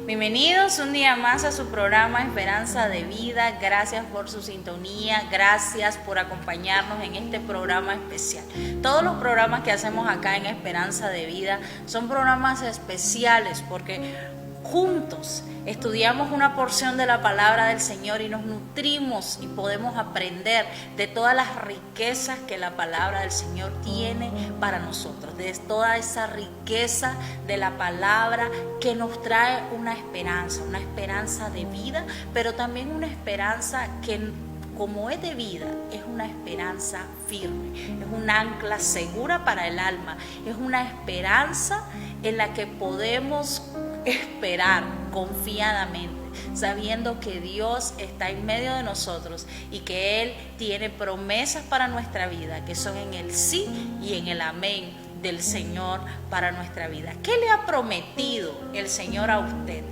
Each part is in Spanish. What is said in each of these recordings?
Bienvenidos un día más a su programa Esperanza de Vida. Gracias por su sintonía, gracias por acompañarnos en este programa especial. Todos los programas que hacemos acá en Esperanza de Vida son programas especiales porque juntos estudiamos una porción de la palabra del Señor y nos nutrimos y podemos aprender de todas las riquezas que la palabra del Señor tiene para nosotros, de toda esa riqueza de la palabra que nos trae una esperanza de vida, pero también una esperanza que, como es de vida, es una esperanza firme, es un ancla segura para el alma, es una esperanza en la que podemos esperar confiadamente, sabiendo que Dios está en medio de nosotros y que Él tiene promesas para nuestra vida, que son en el sí y en el amén del Señor para nuestra vida. ¿Qué le ha prometido el Señor a usted?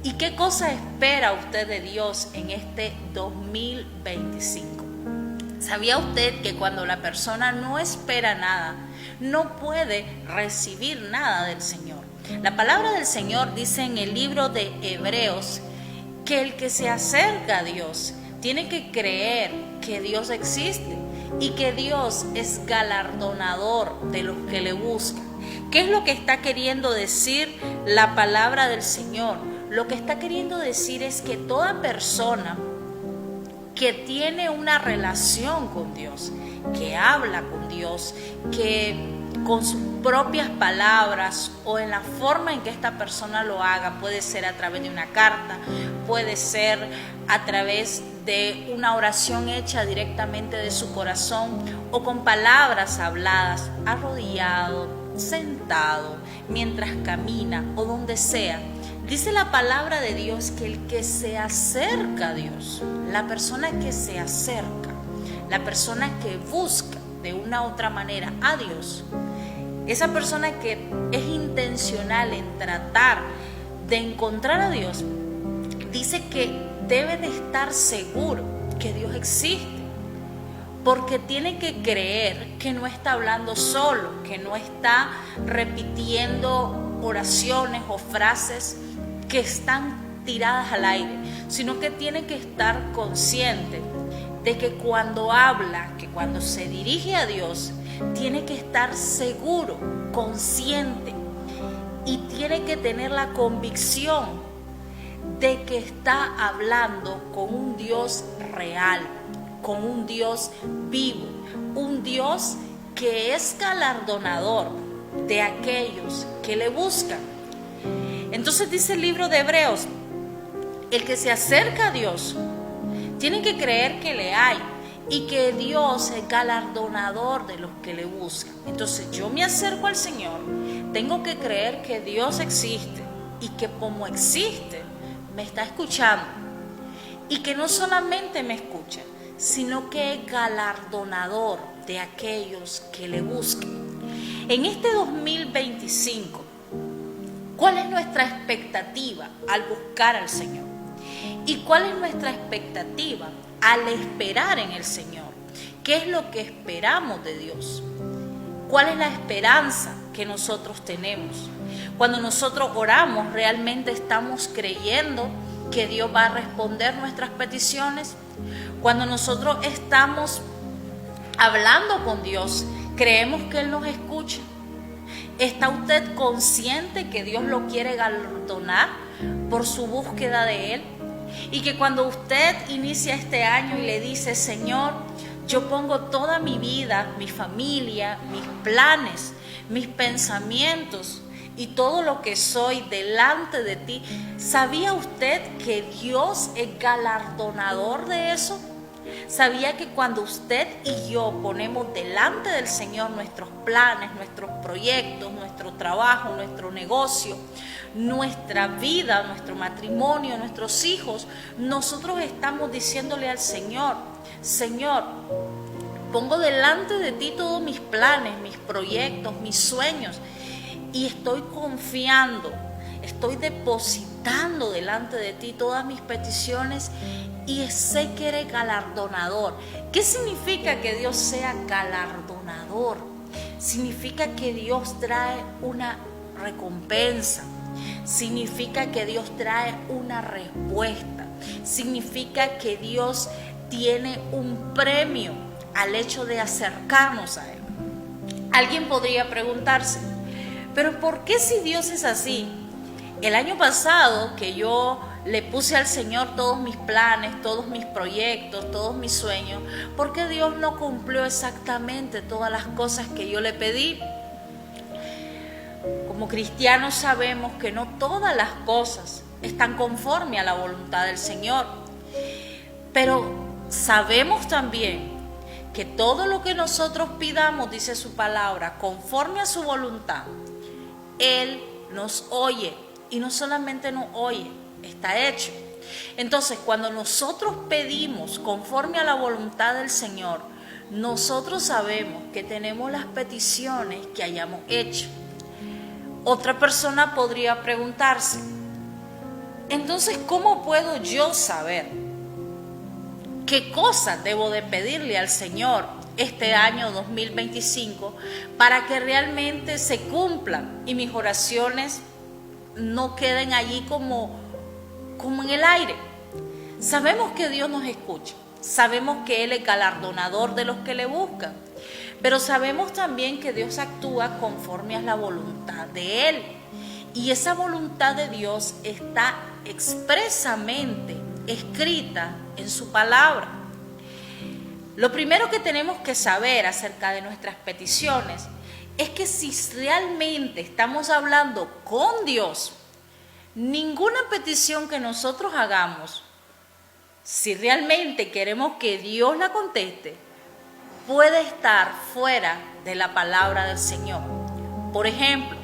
¿Y qué cosa espera usted de Dios en este 2025? ¿Sabía usted que cuando la persona no espera nada, no puede recibir nada del Señor? La palabra del Señor dice en el libro de Hebreos que el que se acerca a Dios tiene que creer que Dios existe y que Dios es galardonador de los que le buscan. ¿Qué es lo que está queriendo decir la palabra del Señor? Lo que está queriendo decir es que toda persona que tiene una relación con Dios, que habla con Dios, que con sus propias palabras o en la forma en que esta persona lo haga, puede ser a través de una carta, puede ser a través de una oración hecha directamente de su corazón o con palabras habladas, arrodillado, sentado, mientras camina o donde sea. Dice la palabra de Dios que el que se acerca a Dios, la persona que se acerca, la persona que busca de una u otra manera a Dios, esa persona que es intencional en tratar de encontrar a Dios, dice que debe de estar seguro que Dios existe, porque tiene que creer que no está hablando solo, que no está repitiendo oraciones o frases que están tiradas al aire, sino que tiene que estar consciente de que cuando habla, que cuando se dirige a Dios, tiene que estar seguro, consciente, y tiene que tener la convicción de que está hablando con un Dios real, con un Dios vivo, un Dios que es galardonador de aquellos que le buscan. Entonces dice el libro de Hebreos, el que se acerca a Dios tiene que creer que le hay y que Dios es galardonador de los que le buscan. Entonces yo me acerco al Señor, tengo que creer que Dios existe y que como existe me está escuchando, y que no solamente me escucha, sino que es galardonador de aquellos que le buscan. En este 2025, ¿cuál es nuestra expectativa al buscar al Señor? ¿Y cuál es nuestra expectativa al esperar en el Señor? ¿Qué es lo que esperamos de Dios? ¿Cuál es la esperanza que nosotros tenemos? Cuando nosotros oramos, ¿realmente estamos creyendo que Dios va a responder nuestras peticiones? Cuando nosotros estamos hablando con Dios, ¿creemos que Él nos escucha? ¿Está usted consciente que Dios lo quiere galardonar por su búsqueda de Él? Y que cuando usted inicia este año y le dice, Señor, yo pongo toda mi vida, mi familia, mis planes, mis pensamientos y todo lo que soy delante de ti, ¿sabía usted que Dios es galardonador de eso? ¿Sabía que cuando usted y yo ponemos delante del Señor nuestros planes, nuestros proyectos, nuestro trabajo, nuestro negocio, nuestra vida, nuestro matrimonio, nuestros hijos, nosotros estamos diciéndole al Señor, Señor, pongo delante de ti todos mis planes, mis proyectos, mis sueños, y estoy confiando, estoy depositando delante de ti todas mis peticiones y sé que eres galardonador. ¿Qué significa que Dios sea galardonador? Significa que Dios trae una recompensa, significa que Dios trae una respuesta, significa que Dios tiene un premio al hecho de acercarnos a Él. Alguien podría preguntarse, pero ¿por qué si Dios es así? El año pasado que yo le puse al Señor todos mis planes, todos mis proyectos, todos mis sueños, ¿por qué Dios no cumplió exactamente todas las cosas que yo le pedí? Como cristianos sabemos que no todas las cosas están conforme a la voluntad del Señor, pero sabemos también que todo lo que nosotros pidamos, dice su palabra, conforme a su voluntad, Él nos oye, y no solamente nos oye, está hecho. Entonces, cuando nosotros pedimos conforme a la voluntad del Señor, nosotros sabemos que tenemos las peticiones que hayamos hecho. Otra persona podría preguntarse, entonces, ¿cómo puedo yo saber qué cosas debo de pedirle al Señor este año 2025 para que realmente se cumplan y mis oraciones no queden allí como en el aire? Sabemos que Dios nos escucha, sabemos que Él es galardonador de los que le buscan, pero sabemos también que Dios actúa conforme a la voluntad de Él, y esa voluntad de Dios está expresamente escrita en su palabra. Lo primero que tenemos que saber acerca de nuestras peticiones es que si realmente estamos hablando con Dios, ninguna petición que nosotros hagamos, si realmente queremos que Dios la conteste, puede estar fuera de la palabra del Señor. Por ejemplo,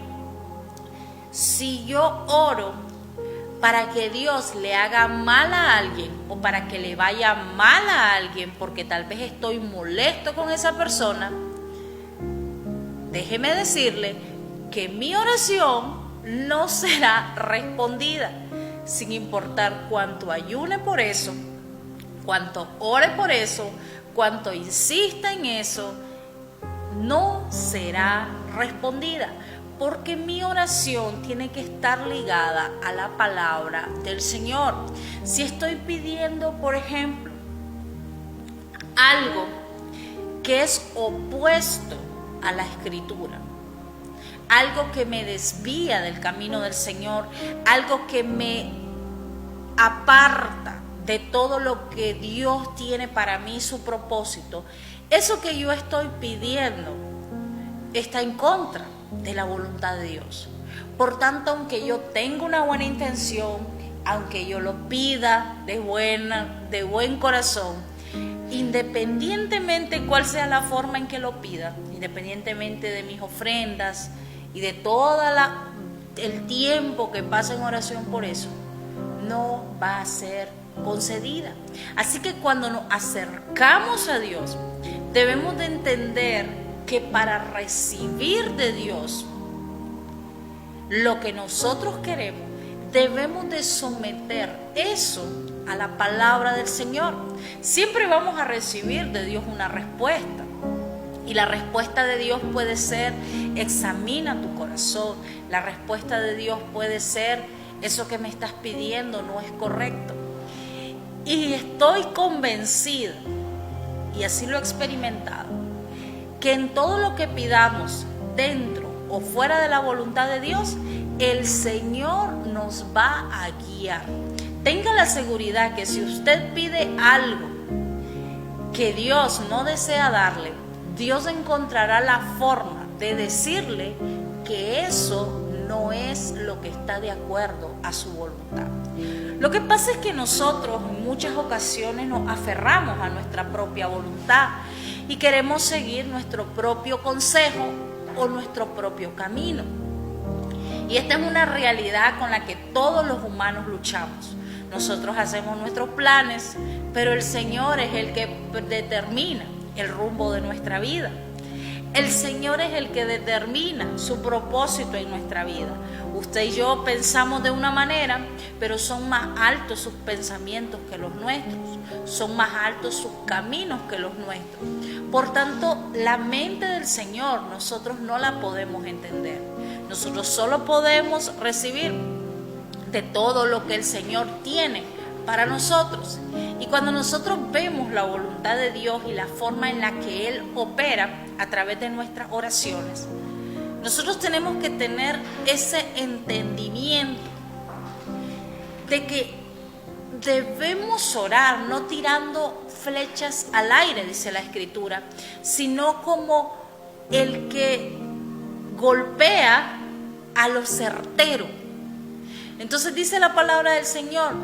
si yo oro para que Dios le haga mal a alguien o para que le vaya mal a alguien porque tal vez estoy molesto con esa persona, déjeme decirle que mi oración no será respondida, sin importar cuánto ayune por eso, cuánto ore por eso, cuánto insista en eso, no será respondida, porque mi oración tiene que estar ligada a la palabra del Señor. Si estoy pidiendo, por ejemplo, algo que es opuesto a la Escritura, algo que me desvía del camino del Señor, algo que me aparta de todo lo que Dios tiene para mí, su propósito, eso que yo estoy pidiendo está en contra de la voluntad de Dios. Por tanto, aunque yo tenga una buena intención, aunque yo lo pida de buen corazón, independientemente cuál sea la forma en que lo pida, independientemente de mis ofrendas y de todo el tiempo que pasa en oración por eso, no va a ser concedida. Así que cuando nos acercamos a Dios, debemos de entender que para recibir de Dios lo que nosotros queremos, debemos de someter eso a la palabra del Señor. Siempre vamos a recibir de Dios una respuesta, y la respuesta de Dios puede ser: examina tu corazón. La respuesta de Dios puede ser: eso que me estás pidiendo no es correcto. Y estoy convencida, y así lo he experimentado, que en todo lo que pidamos, dentro o fuera de la voluntad de Dios, el Señor nos va a guiar. Tenga la seguridad que si usted pide algo que Dios no desea darle, Dios encontrará la forma de decirle que eso no es lo que está de acuerdo a su voluntad. Lo que pasa es que nosotros en muchas ocasiones nos aferramos a nuestra propia voluntad y queremos seguir nuestro propio consejo o nuestro propio camino. Y esta es una realidad con la que todos los humanos luchamos. Nosotros hacemos nuestros planes, pero el Señor es el que determina el rumbo de nuestra vida. El Señor es el que determina su propósito en nuestra vida. Usted y yo pensamos de una manera, pero son más altos sus pensamientos que los nuestros. Son más altos sus caminos que los nuestros. Por tanto, la mente del Señor nosotros no la podemos entender. Nosotros solo podemos recibir de todo lo que el Señor tiene para nosotros. Y cuando nosotros vemos la voluntad de Dios y la forma en la que Él opera a través de nuestras oraciones, nosotros tenemos que tener ese entendimiento de que debemos orar no tirando flechas al aire, dice la Escritura, sino como el que golpea a lo certero. Entonces dice la palabra del Señor,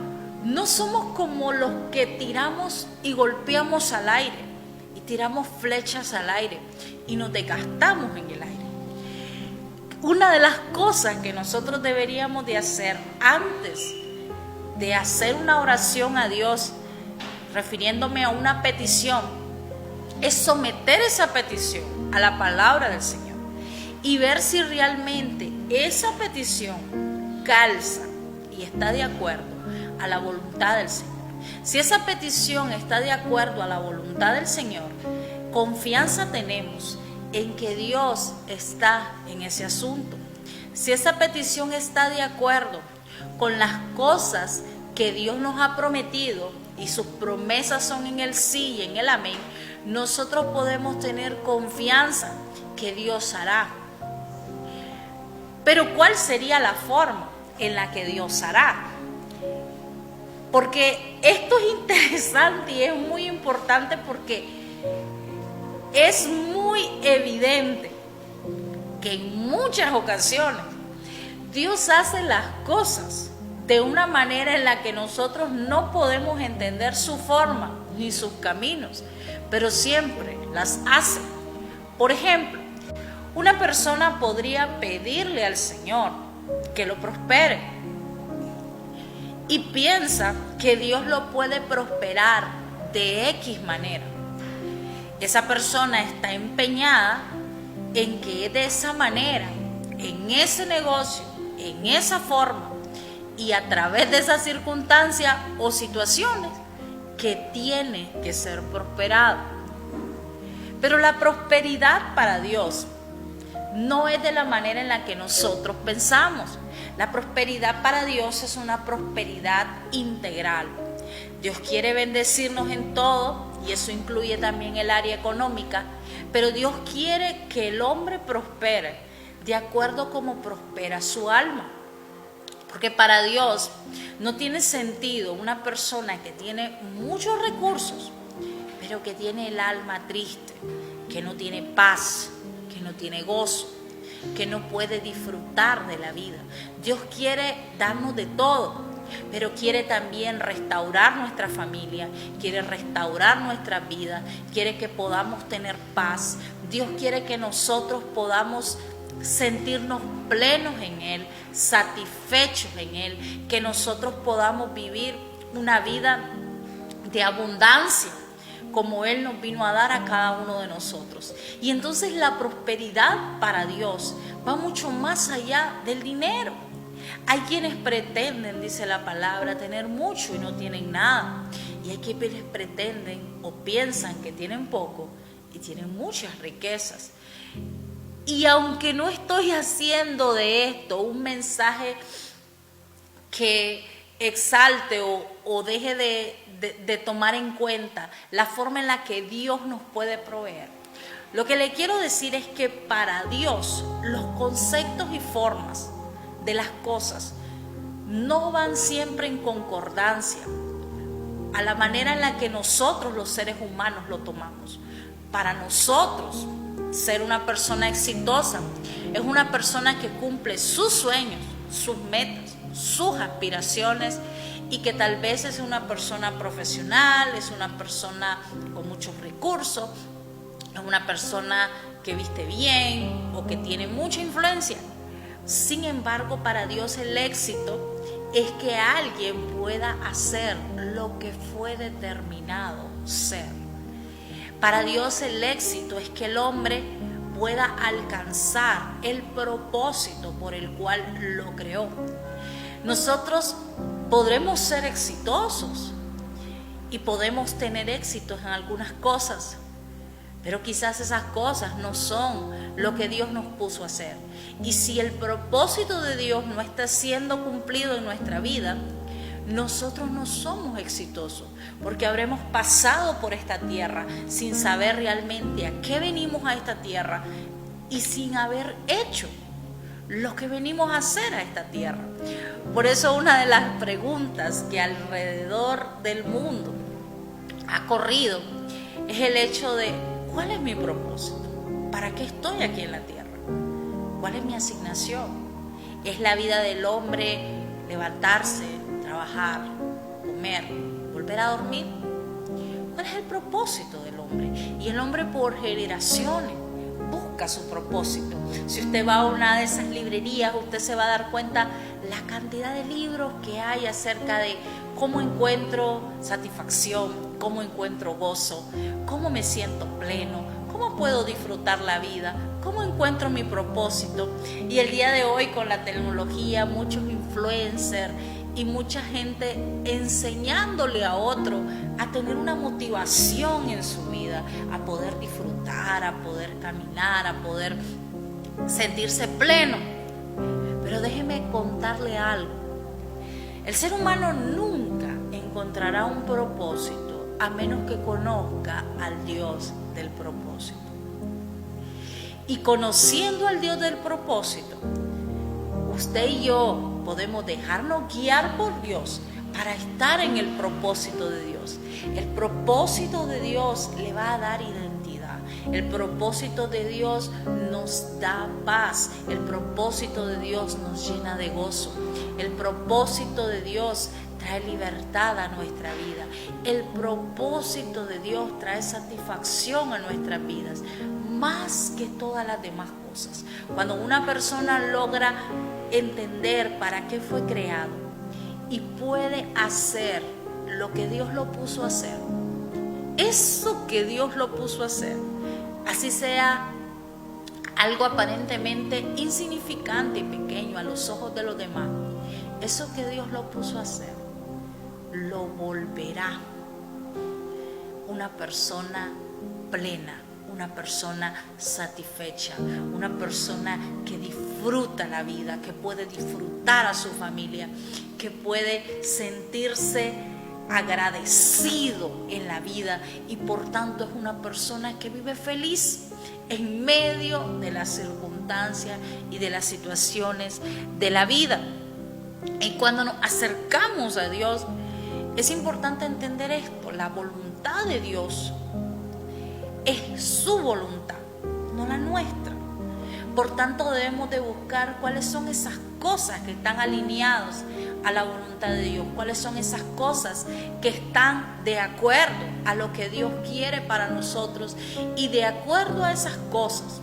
no somos como los que tiramos y golpeamos al aire y tiramos flechas al aire y nos desgastamos en el aire. Una de las cosas que nosotros deberíamos de hacer antes de hacer una oración a Dios, refiriéndome a una petición, es someter esa petición a la palabra del Señor y ver si realmente esa petición calza y está de acuerdo a la voluntad del Señor. Si esa petición está de acuerdo a la voluntad del Señor, confianza tenemos en que Dios está en ese asunto. Si esa petición está de acuerdo con las cosas que Dios nos ha prometido y sus promesas son en el sí y en el amén, nosotros podemos tener confianza que Dios hará. Pero ¿cuál sería la forma en la que Dios hará? Porque esto es interesante y es muy importante porque es muy evidente que en muchas ocasiones Dios hace las cosas de una manera en la que nosotros no podemos entender su forma ni sus caminos, pero siempre las hace. Por ejemplo, una persona podría pedirle al Señor que lo prospere y piensa que Dios lo puede prosperar de X manera. Esa persona está empeñada en que de esa manera, en ese negocio, en esa forma y a través de esas circunstancias o situaciones que tiene que ser prosperado. Pero la prosperidad para Dios no es de la manera en la que nosotros pensamos. La prosperidad para Dios es una prosperidad integral. Dios quiere bendecirnos en todo y eso incluye también el área económica, pero Dios quiere que el hombre prospere de acuerdo a cómo prospera su alma. Porque para Dios no tiene sentido una persona que tiene muchos recursos, pero que tiene el alma triste, que no tiene paz, que no tiene gozo, que no puede disfrutar de la vida. Dios quiere darnos de todo, pero quiere también restaurar nuestra familia, quiere restaurar nuestra vida, quiere que podamos tener paz. Dios quiere que nosotros podamos sentirnos plenos en Él, satisfechos en Él, que nosotros podamos vivir una vida de abundancia, como Él nos vino a dar a cada uno de nosotros. Y entonces la prosperidad para Dios va mucho más allá del dinero. Hay quienes pretenden, dice la palabra, tener mucho y no tienen nada. Y hay quienes pretenden o piensan que tienen poco y tienen muchas riquezas. Y aunque no estoy haciendo de esto un mensaje que exalte o deje de tomar en cuenta la forma en la que Dios nos puede proveer, lo que le quiero decir es que para Dios los conceptos y formas de las cosas no van siempre en concordancia a la manera en la que nosotros los seres humanos lo tomamos. Para nosotros, ser una persona exitosa es una persona que cumple sus sueños, sus metas, sus aspiraciones y que tal vez es una persona profesional, es una persona con muchos recursos, es una persona que viste bien o que tiene mucha influencia. Sin embargo, para Dios el éxito es que alguien pueda hacer lo que fue determinado ser. Para Dios el éxito es que el hombre pueda alcanzar el propósito por el cual lo creó. Nosotros podremos ser exitosos y podemos tener éxitos en algunas cosas, pero quizás esas cosas no son lo que Dios nos puso a hacer. Y si el propósito de Dios no está siendo cumplido en nuestra vida, nosotros no somos exitosos, porque habremos pasado por esta tierra sin saber realmente a qué venimos a esta tierra y sin haber hecho lo que venimos a hacer a esta tierra. Por eso una de las preguntas que alrededor del mundo ha corrido es el hecho de: ¿cuál es mi propósito? ¿Para qué estoy aquí en la tierra? ¿Cuál es mi asignación? ¿Es la vida del hombre levantarse, trabajar, comer, volver a dormir? ¿Cuál es el propósito del hombre? Y el hombre por generaciones busca su propósito. Si usted va a una de esas librerías, usted se va a dar cuenta la cantidad de libros que hay acerca de cómo encuentro satisfacción, cómo encuentro gozo, cómo me siento pleno, cómo puedo disfrutar la vida, cómo encuentro mi propósito. Y el día de hoy, con la tecnología, muchos influencers y mucha gente enseñándole a otro a tener una motivación en su vida, a poder disfrutar, a poder caminar, a poder sentirse pleno. Pero déjeme contarle algo: el ser humano nunca encontrará un propósito a menos que conozca al Dios del propósito. Y conociendo al Dios del propósito, usted y yo podemos dejarnos guiar por Dios para estar en el propósito de Dios. El propósito de Dios le va a dar identidad. El propósito de Dios nos da paz. El propósito de Dios nos llena de gozo. El propósito de Dios trae libertad a nuestra vida. El propósito de Dios trae satisfacción a nuestras vidas, más que todas las demás cosas. Cuando una persona logra entender para qué fue creado y puede hacer lo que Dios lo puso a hacer, eso que Dios lo puso a hacer, así sea algo aparentemente insignificante y pequeño a los ojos de los demás, eso que Dios lo puso a hacer, lo volverá una persona plena, una persona satisfecha, una persona que disfruta la vida, que puede disfrutar a su familia, que puede sentirse agradecido en la vida y por tanto es una persona que vive feliz en medio de las circunstancias y de las situaciones de la vida. Y cuando nos acercamos a Dios, es importante entender esto: la voluntad de Dios es su voluntad, no la nuestra. Por tanto, debemos de buscar cuáles son esas cosas que están alineadas a la voluntad de Dios, cuáles son esas cosas que están de acuerdo a lo que Dios quiere para nosotros. Y de acuerdo a esas cosas,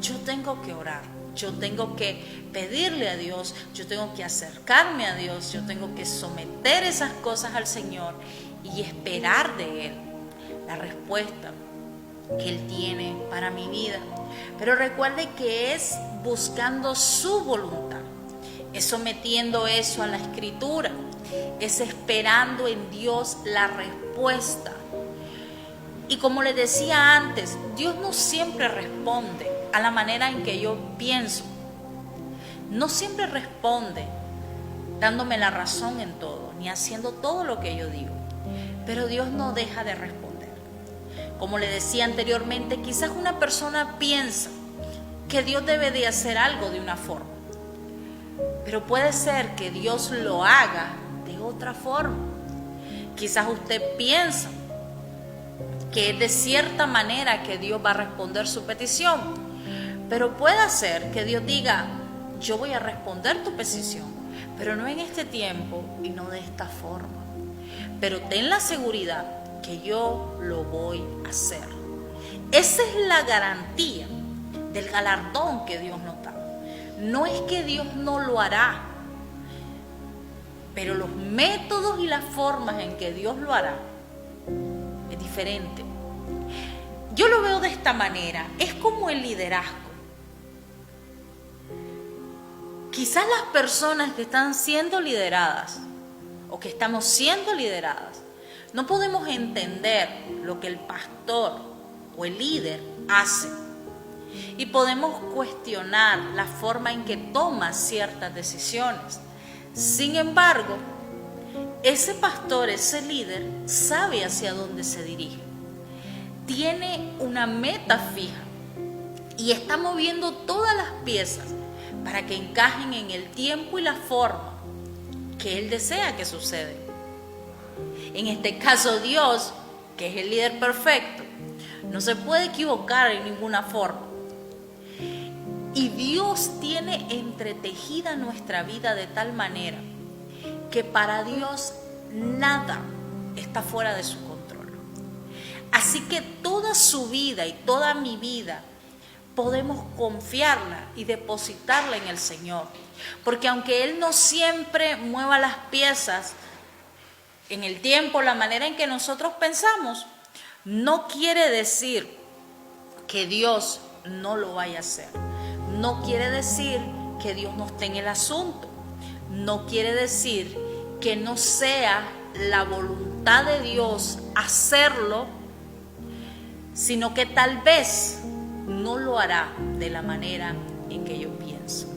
yo tengo que orar, yo tengo que pedirle a Dios, yo tengo que acercarme a Dios, yo tengo que someter esas cosas al Señor y esperar de Él la respuesta que Él tiene para mi vida. Pero recuerde que es buscando su voluntad, es sometiendo eso a la Escritura, es esperando en Dios la respuesta. Y como les decía antes, Dios no siempre responde a la manera en que yo pienso, no siempre responde dándome la razón en todo, ni haciendo todo lo que yo digo, pero Dios no deja de responder. Como le decía anteriormente, quizás una persona piensa que Dios debe de hacer algo de una forma, pero puede ser que Dios lo haga de otra forma. Quizás usted piensa que es de cierta manera que Dios va a responder su petición, pero puede ser que Dios diga: yo voy a responder tu petición, pero no en este tiempo y no de esta forma. Pero ten la seguridad que yo lo voy a hacer. Esa es la garantía del galardón que Dios nos da. No es que Dios no lo hará, pero los métodos y las formas en que Dios lo hará es diferente. yo lo veo de esta manera, es como el liderazgo. Quizás las personas que están siendo lideradas o que estamos siendo lideradas, no podemos entender lo que el pastor o el líder hace y podemos cuestionar la forma en que toma ciertas decisiones. Sin embargo, ese pastor, ese líder, sabe hacia dónde se dirige. Tiene una meta fija y está moviendo todas las piezas para que encajen en el tiempo y la forma que él desea que suceda. En este caso, Dios, que es el líder perfecto, no se puede equivocar en ninguna forma. Y Dios tiene entretejida nuestra vida de tal manera que para Dios nada está fuera de su control. Así que toda su vida y toda mi vida podemos confiarla y depositarla en el Señor. Porque aunque Él no siempre mueva las piezas en el tiempo, la manera en que nosotros pensamos, no quiere decir que Dios no lo vaya a hacer. No quiere decir que Dios no esté en el asunto. No quiere decir que no sea la voluntad de Dios hacerlo, sino que tal vez no lo hará de la manera en que yo pienso.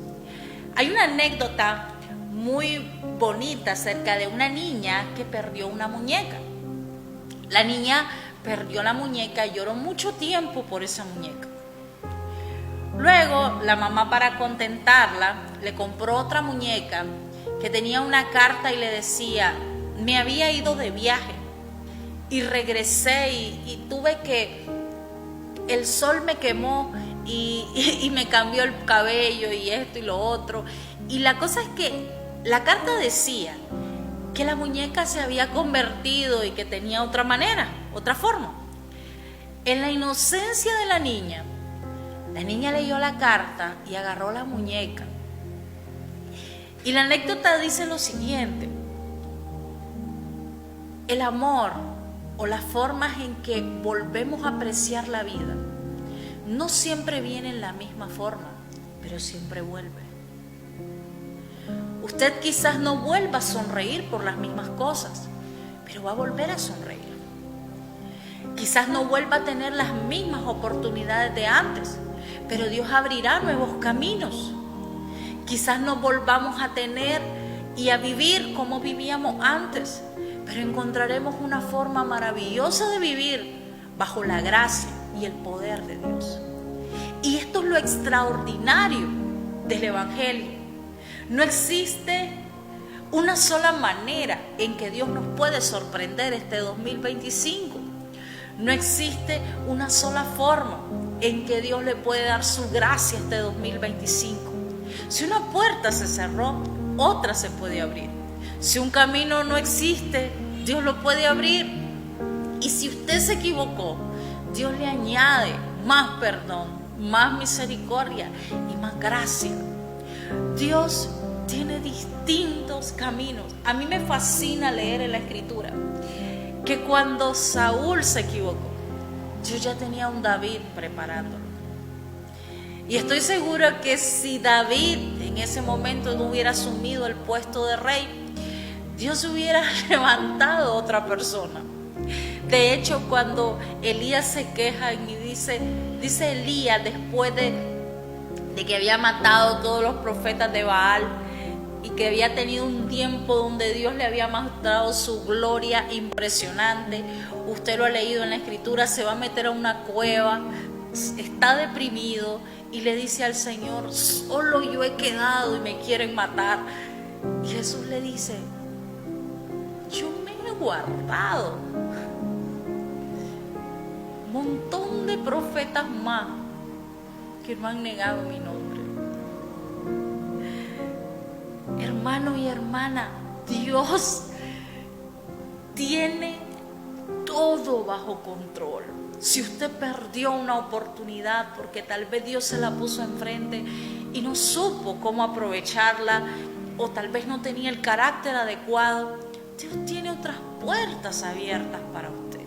Hay una anécdota muy bonita acerca de una niña que perdió una muñeca. La niña perdió la muñeca y lloró mucho tiempo por esa muñeca. Luego la mamá, para contentarla, le compró otra muñeca que tenía una carta y le decía: me había ido de viaje y regresé y tuve que, el sol me quemó y me cambió el cabello y esto y lo otro. Y la cosa es que la carta decía que la muñeca se había convertido y que tenía otra manera, otra forma. En la inocencia de la niña leyó la carta y agarró la muñeca. Y la anécdota dice lo siguiente: el amor o las formas en que volvemos a apreciar la vida no siempre viene en la misma forma, pero siempre vuelve. Usted quizás no vuelva a sonreír por las mismas cosas, pero va a volver a sonreír. Quizás no vuelva a tener las mismas oportunidades de antes, pero Dios abrirá nuevos caminos. Quizás no volvamos a tener y a vivir como vivíamos antes, pero encontraremos una forma maravillosa de vivir bajo la gracia y el poder de Dios. Y esto es lo extraordinario del Evangelio. No existe una sola manera en que Dios nos puede sorprender este 2025. No existe una sola forma en que Dios le puede dar su gracia este 2025. Si una puerta se cerró, otra se puede abrir. Si un camino no existe, Dios lo puede abrir. Y si usted se equivocó, Dios le añade más perdón, más misericordia y más gracia. Dios tiene distintos caminos. A mí me fascina leer en la Escritura que cuando Saúl se equivocó, Dios ya tenía un David preparándolo. Y estoy segura que si David en ese momento no hubiera asumido el puesto de rey, Dios hubiera levantado a otra persona. De hecho, cuando Elías se queja y dice Elías, después de que había matado a todos los profetas de Baal y que había tenido un tiempo donde Dios le había mostrado su gloria impresionante, usted lo ha leído en la Escritura, se va a meter a una cueva, está deprimido y le dice al Señor: solo yo he quedado y me quieren matar. Y Jesús le dice: yo me he guardado un montón de profetas más que no han negado mi nombre. Hermano y hermana, Dios tiene todo bajo control. Si usted perdió una oportunidad porque tal vez Dios se la puso enfrente y no supo cómo aprovecharla, o tal vez no tenía el carácter adecuado, Dios tiene otras puertas abiertas para usted.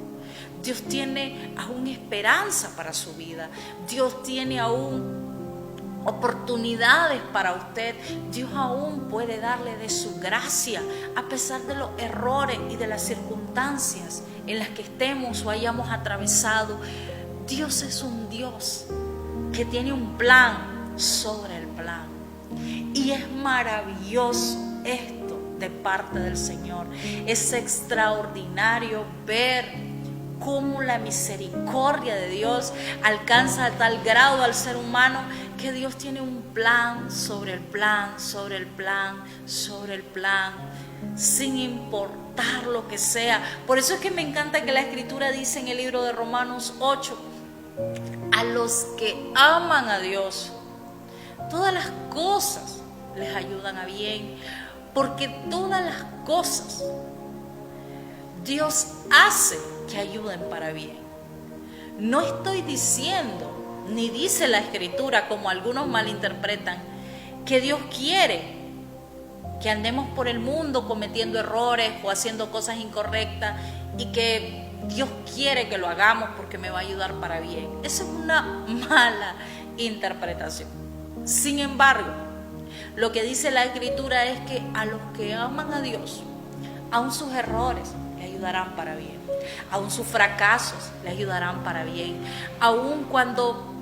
Dios tiene aún esperanza para su vida. Dios tiene aún oportunidades para usted. Dios aún puede darle de su gracia a pesar de los errores y de las circunstancias en las que estemos o hayamos atravesado. Dios es un Dios que tiene un plan sobre el plan, y es maravilloso esto de parte del Señor. Es extraordinario ver cómo la misericordia de Dios alcanza a tal grado al ser humano que Dios tiene un plan sobre el plan, sobre el plan, sobre el plan, sin importar lo que sea. Por eso es que me encanta que la Escritura dice en el libro de Romanos 8, a los que aman a Dios, todas las cosas les ayudan a bien, porque todas las cosas Dios hace que ayuden para bien. No estoy diciendo, ni dice la Escritura, como algunos malinterpretan, que Dios quiere que andemos por el mundo cometiendo errores o haciendo cosas incorrectas, y que Dios quiere que lo hagamos porque me va a ayudar para bien. Esa es una mala interpretación. Sin embargo, lo que dice la Escritura es que a los que aman a Dios, aun sus errores le ayudarán para bien, aun sus fracasos le ayudarán para bien, aun cuando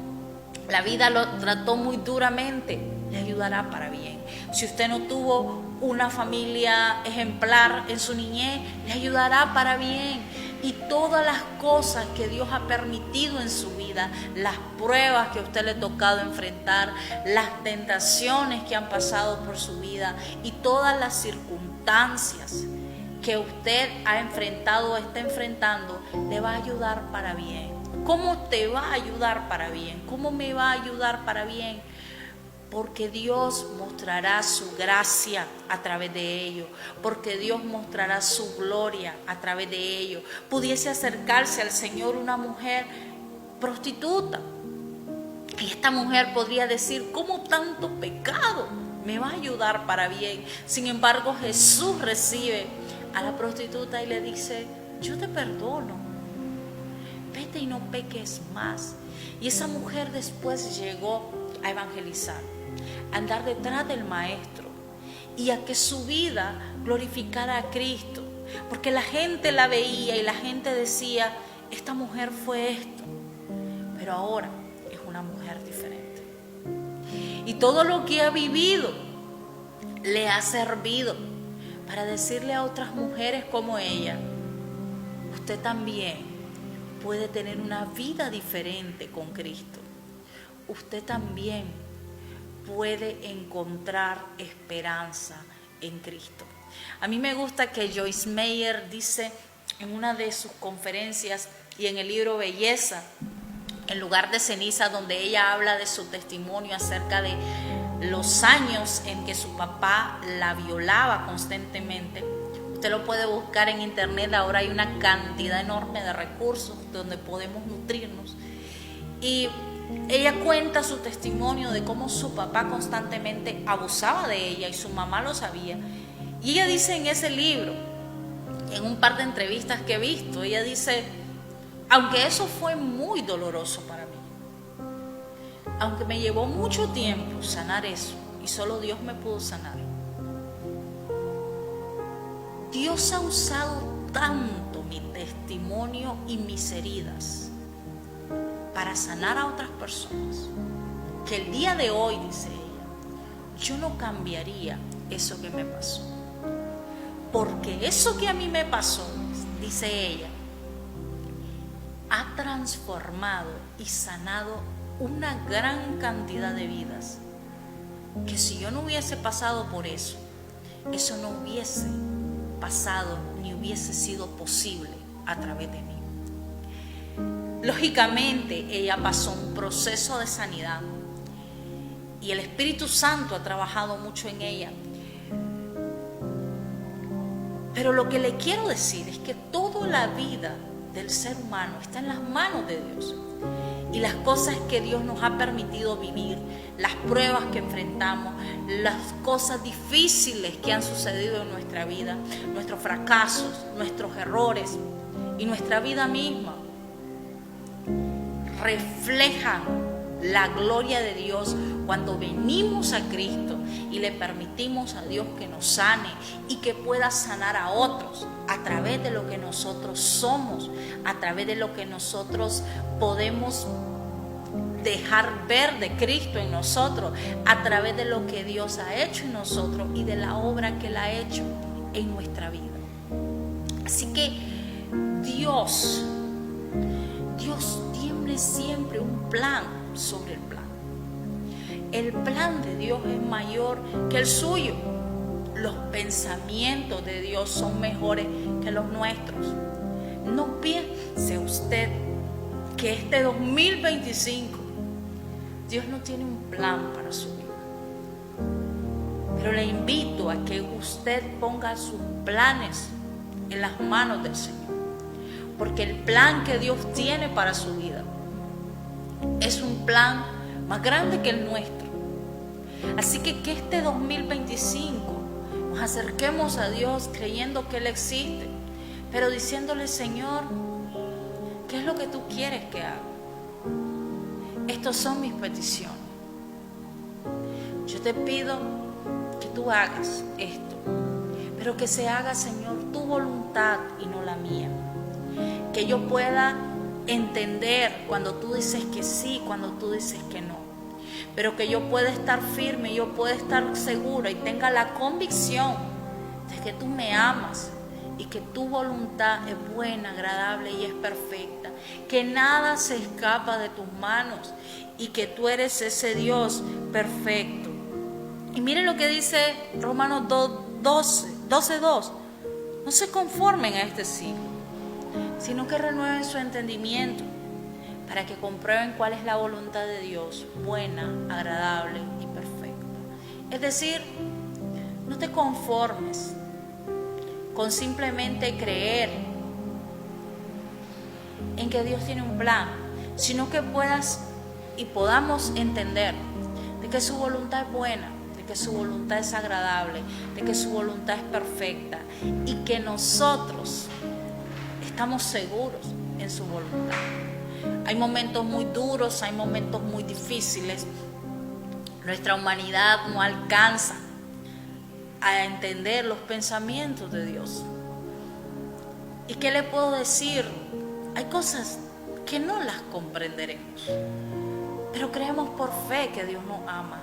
la vida lo trató muy duramente, le ayudará para bien. Si usted no tuvo una familia ejemplar en su niñez, le ayudará para bien. Y todas las cosas que Dios ha permitido en su vida, las pruebas que a usted le ha tocado enfrentar, las tentaciones que han pasado por su vida y todas las circunstancias que usted ha enfrentado o está enfrentando, le va a ayudar para bien. ¿Cómo te va a ayudar para bien? ¿Cómo me va a ayudar para bien? Porque Dios mostrará su gracia a través de ello, porque Dios mostrará su gloria a través de ello. Pudiese acercarse al Señor una mujer prostituta, y esta mujer podría decir: ¿cómo tanto pecado me va a ayudar para bien? Sin embargo, Jesús recibe a la prostituta y le dice: yo te perdono, vete y no peques más. Y esa mujer después llegó a evangelizar, a andar detrás del Maestro y a que su vida glorificara a Cristo, porque la gente la veía y la gente decía: esta mujer fue esto, pero ahora es una mujer diferente. Y todo lo que ha vivido le ha servido para decirle a otras mujeres como ella: usted también puede tener una vida diferente con Cristo. Usted también puede encontrar esperanza en Cristo. A mí me gusta que Joyce Meyer dice en una de sus conferencias y en el libro Belleza, en lugar de ceniza, donde ella habla de su testimonio acerca de los años en que su papá la violaba constantemente. Usted lo puede buscar en internet, ahora hay una cantidad enorme de recursos donde podemos nutrirnos. Y ella cuenta su testimonio de cómo su papá constantemente abusaba de ella y su mamá lo sabía. Y ella dice en ese libro, en un par de entrevistas que he visto, ella dice: aunque eso fue muy doloroso para mí, aunque me llevó mucho tiempo sanar eso y solo Dios me pudo sanar, Dios ha usado tanto mi testimonio y mis heridas para sanar a otras personas, que el día de hoy, dice ella, yo no cambiaría eso que me pasó, porque eso que a mí me pasó, dice ella, ha transformado y sanado una gran cantidad de vidas, que si yo no hubiese pasado por eso, eso no hubiese pasado ni hubiese sido posible a través de mí. Lógicamente, ella pasó un proceso de sanidad y el Espíritu Santo ha trabajado mucho en ella. Pero lo que le quiero decir es que toda la vida del ser humano está en las manos de Dios. Y las cosas que Dios nos ha permitido vivir, las pruebas que enfrentamos, las cosas difíciles que han sucedido en nuestra vida, nuestros fracasos, nuestros errores y nuestra vida misma, reflejan la gloria de Dios cuando venimos a Cristo y le permitimos a Dios que nos sane y que pueda sanar a otros a través de lo que nosotros somos, a través de lo que nosotros podemos dejar ver de Cristo en nosotros, a través de lo que Dios ha hecho en nosotros y de la obra que Él ha hecho en nuestra vida. Así que Dios tiene siempre un plan sobre el plan. El plan de Dios es mayor que el suyo. Los pensamientos de Dios son mejores que los nuestros. No piense usted que este 2025 Dios no tiene un plan para su vida. Pero le invito a que usted ponga sus planes en las manos del Señor. Porque el plan que Dios tiene para su vida es un plan más grande que el nuestro. Así que este 2025 nos acerquemos a Dios creyendo que Él existe, pero diciéndole: Señor, ¿qué es lo que tú quieres que haga? Estas son mis peticiones. Yo te pido que tú hagas esto, pero que se haga, Señor, tu voluntad y no la mía. Que yo pueda entender cuando tú dices que sí, cuando tú dices que no. Pero que yo pueda estar firme, yo pueda estar segura y tenga la convicción de que tú me amas y que tu voluntad es buena, agradable y es perfecta. Que nada se escapa de tus manos y que tú eres ese Dios perfecto. Y miren lo que dice Romanos 12:2. No se conformen a este siglo, sino que renueven su entendimiento para que comprueben cuál es la voluntad de Dios, buena, agradable y perfecta. Es decir, no te conformes con simplemente creer en que Dios tiene un plan, sino que puedas y podamos entender de que su voluntad es buena, de que su voluntad es agradable, de que su voluntad es perfecta y que nosotros estamos seguros en su voluntad. Hay momentos muy duros, hay momentos muy difíciles. Nuestra humanidad no alcanza a entender los pensamientos de Dios. ¿Y qué le puedo decir? Hay cosas que no las comprenderemos, pero creemos por fe que Dios nos ama.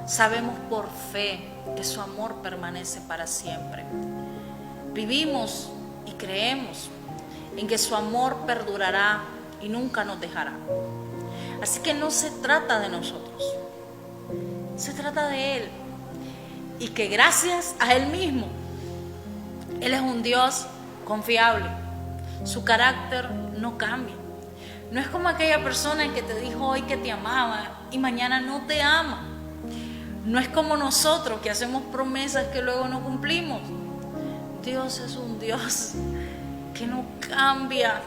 Sabemos por fe que su amor permanece para siempre. Vivimos y creemos en que su amor perdurará y nunca nos dejará. Así que no se trata de nosotros, se trata de Él. Y que gracias a Él mismo, Él es un Dios confiable. Su carácter no cambia. No es como aquella persona que te dijo hoy que te amaba y mañana no te ama. No es como nosotros que hacemos promesas que luego no cumplimos. Dios es un Dios que no cambia.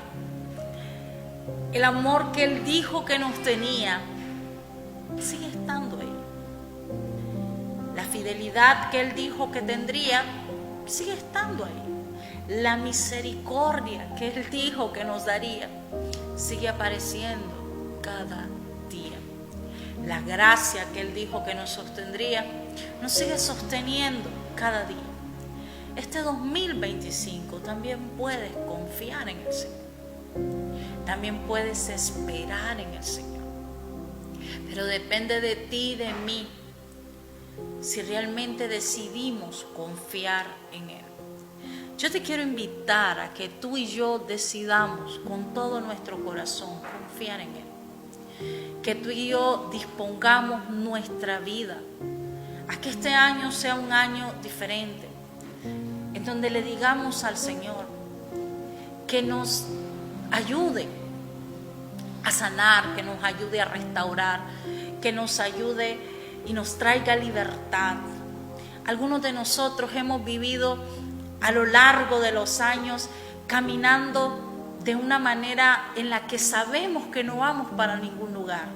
El amor que Él dijo que nos tenía sigue estando ahí. La fidelidad que Él dijo que tendría sigue estando ahí. La misericordia que Él dijo que nos daría sigue apareciendo cada día. La gracia que Él dijo que nos sostendría nos sigue sosteniendo cada día. Este 2025 también puedes confiar en el Señor. También puedes esperar en el Señor. Pero depende de ti y de mí si realmente decidimos confiar en Él. Yo te quiero invitar a que tú y yo decidamos con todo nuestro corazón confiar en Él. Que tú y yo dispongamos nuestra vida a que este año sea un año diferente, en donde le digamos al Señor que nos ayude a sanar, que nos ayude a restaurar, que nos ayude y nos traiga libertad. Algunos de nosotros hemos vivido a lo largo de los años caminando de una manera en la que sabemos que no vamos para ningún lugar.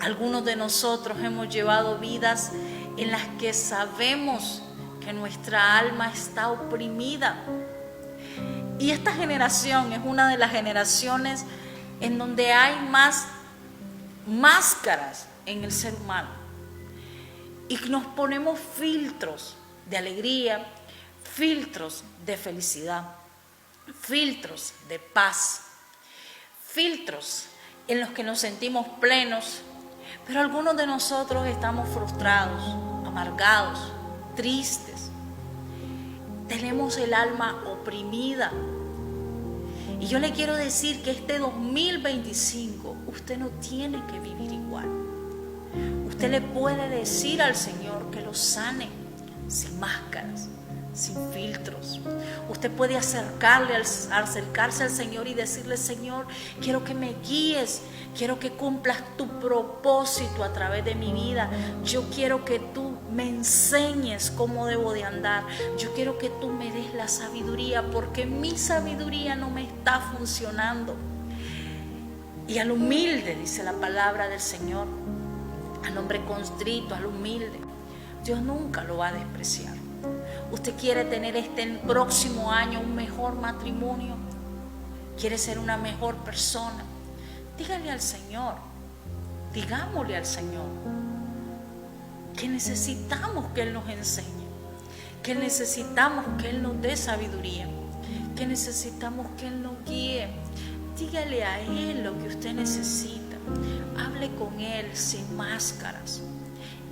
Algunos de nosotros hemos llevado vidas en las que sabemos que nuestra alma está oprimida. Y esta generación es una de las generaciones en donde hay más máscaras en el ser humano y nos ponemos filtros de alegría, filtros de felicidad, filtros de paz, filtros en los que nos sentimos plenos, pero algunos de nosotros estamos frustrados, amargados, tristes, tenemos el alma oprimida. Y yo le quiero decir que este 2025 usted no tiene que vivir igual. Usted le puede decir al Señor que lo sane sin máscaras, sin filtros. Usted puede acercarse al Señor y decirle: Señor, quiero que me guíes, quiero que cumplas tu propósito a través de mi vida. Yo quiero que tú me enseñes cómo debo de andar. Yo quiero que tú me des la sabiduría, porque mi sabiduría no me está funcionando. Y al humilde, dice la palabra del Señor, al hombre contrito, al humilde, Dios nunca lo va a despreciar. Usted quiere tener este próximo año un mejor matrimonio, quiere ser una mejor persona, dígale al Señor, digámosle al Señor que necesitamos que Él nos enseñe, que necesitamos que Él nos dé sabiduría, que necesitamos que Él nos guíe. Dígale a Él lo que usted necesita, hable con Él sin máscaras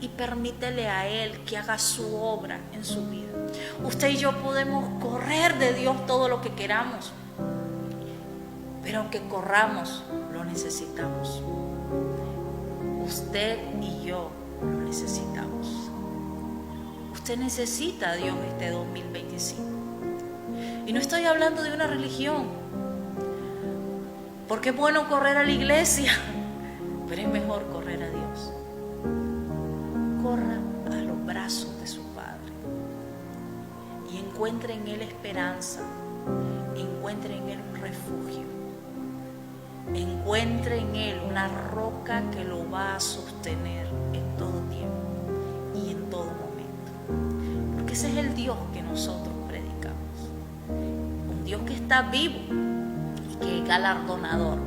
y permítele a Él que haga su obra en su vida. Usted y yo podemos correr de Dios todo lo que queramos, pero aunque corramos, lo necesitamos. Usted y yo lo necesitamos. Usted necesita a Dios este 2025. Y no estoy hablando de una religión, porque es bueno correr a la iglesia, pero es mejor correr a Dios. Corra a los brazos de su Padre y encuentre en Él esperanza, encuentre en Él un refugio, encuentre en Él una roca que lo va a sostener en todo tiempo y en todo momento, porque ese es el Dios que nosotros predicamos, un Dios que está vivo y que es galardonador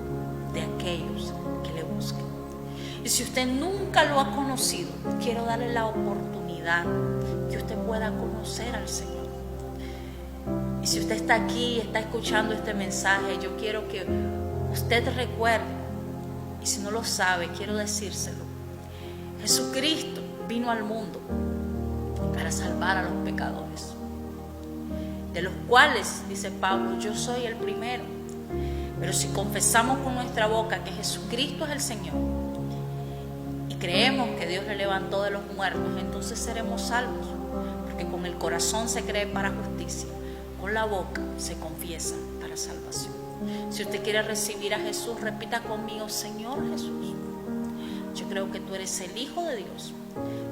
de aquellos que le busquen. Y si usted nunca lo ha conocido, quiero darle la oportunidad que usted pueda conocer al Señor. Y si usted está aquí y está escuchando este mensaje, yo quiero que usted recuerde, y si no lo sabe, quiero decírselo: Jesucristo vino al mundo para salvar a los pecadores, de los cuales, dice Pablo, yo soy el primero. Pero si confesamos con nuestra boca que Jesucristo es el Señor y creemos que Dios le levantó de los muertos, entonces seremos salvos, porque con el corazón se cree para justicia, con la boca se confiesa para salvación. Si usted quiere recibir a Jesús, repita conmigo: Señor Jesús, yo creo que tú eres el Hijo de Dios.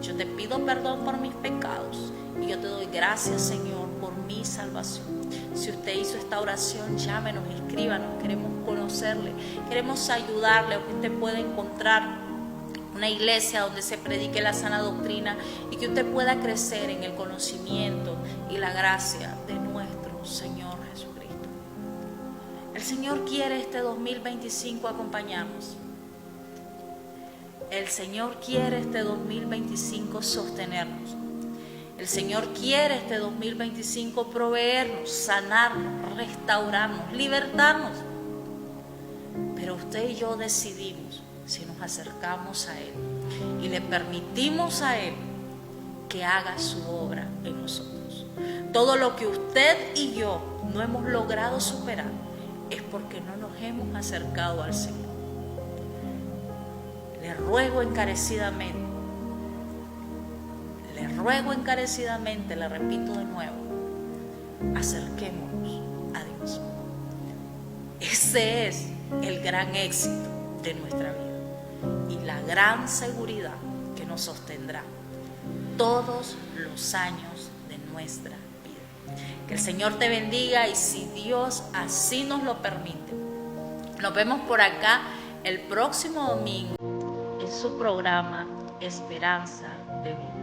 Yo te pido perdón por mis pecados y yo te doy gracias, Señor, por mi salvación. Si usted hizo esta oración, llámenos, escríbanos, queremos conocerle, queremos ayudarle, o que usted pueda encontrar una iglesia donde se predique la sana doctrina y que usted pueda crecer en el conocimiento y la gracia de nuestro Señor Jesucristo. El Señor quiere este 2025 acompañarnos. El Señor quiere este 2025 sostenernos. El Señor quiere este 2025 proveernos, sanarnos, restaurarnos, libertarnos. Pero usted y yo decidimos si nos acercamos a Él y le permitimos a Él que haga su obra en nosotros. Todo lo que usted y yo no hemos logrado superar es porque no nos hemos acercado al Señor. Le ruego encarecidamente, le repito de nuevo, acerquémonos a Dios. Ese es el gran éxito de nuestra vida y la gran seguridad que nos sostendrá todos los años de nuestra vida. Que el Señor te bendiga, y si Dios así nos lo permite, nos vemos por acá el próximo domingo en su programa Esperanza de Vida.